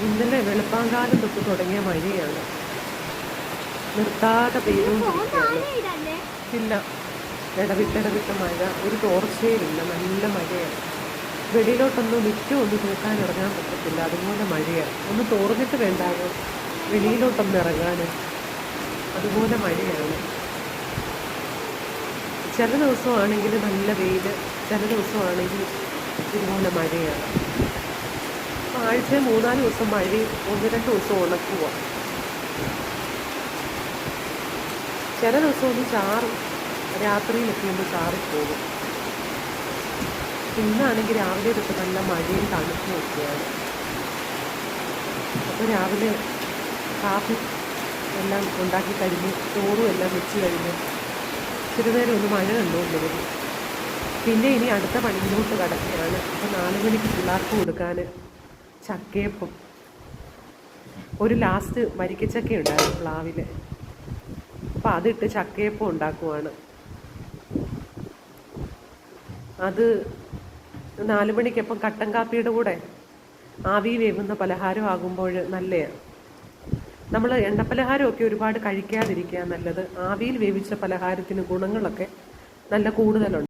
ഇന്നലെ വെളുപ്പാങ്കാലം തൊട്ട് തുടങ്ങിയ മഴയാണ്, നിർത്താതെ പെയ്തുകൊണ്ടിരിക്കുകയാണ്. ഇല്ല, ഇടവിട്ടിടവിട്ട് മഴ, ഒരു തോർച്ചയിലില്ല, നല്ല മഴയാണ്. വെളിയിലോട്ടൊന്നും ഒന്ന് തൂക്കാൻ ഇറങ്ങാൻ പറ്റത്തില്ല, അതുപോലെ മഴയാണ്. ഒന്ന് തോർന്നിട്ട് വേണ്ടാകോ വെളിയിലോട്ടൊന്ന് ഇറങ്ങാൻ, അതുപോലെ മഴയാണ്. ചില ദിവസമാണെങ്കിൽ നല്ല വെയിൽ, ചില ദിവസമാണെങ്കിൽ ഇതുപോലെ മഴയാണ്. അപ്പോൾ ആഴ്ചയിൽ 3-4 ദിവസം മഴയും 1-2 ദിവസം ഉണക്കുക. ചില ദിവസം ഒന്ന് ചാറും, രാത്രിയിലൊക്കെ ഒന്ന് ചാറിപ്പോകും. ഇന്നാണെങ്കിൽ രാവിലെ തൊട്ട് നല്ല മഴയും തണുപ്പും ഒക്കെയാണ്. അപ്പോൾ രാവിലെ കാപ്പി എല്ലാം ഉണ്ടാക്കി കഴിഞ്ഞ് ചോറും എല്ലാം വെച്ച് കഴിഞ്ഞ് ഇച്ചിരി നേരം ഒന്ന് മഴ കണ്ടുകൊണ്ട് വരും. പിന്നെ ഇനി അടുത്ത പണിയിലോട്ട് കടക്കുകയാണ്. അപ്പോൾ 4 മണിക്ക് പിള്ളേർക്ക് കൊടുക്കാൻ ചക്കയപ്പം, ഒരു ലാസ്റ്റ് വരിക്കച്ചക്ക ഉണ്ടായിരുന്നു പ്ലാവിൽ, അപ്പോൾ അതിട്ട് ചക്കയപ്പം ഉണ്ടാക്കുവാണ്. അത് 4 മണിക്കപ്പം കട്ടൻ കാപ്പിയുടെ കൂടെ ആവി വേവുന്ന പലഹാരം ആകുമ്പോൾ നല്ലതാണ്. നമ്മൾ എണ്ണപ്പലഹാരമൊക്കെ ഒരുപാട് കഴിക്കാതിരിക്കുക നല്ലത്. ആവിയിൽ വേവിച്ച പലഹാരത്തിന് ഗുണങ്ങളൊക്കെ നല്ല കൂടുതലുണ്ട്.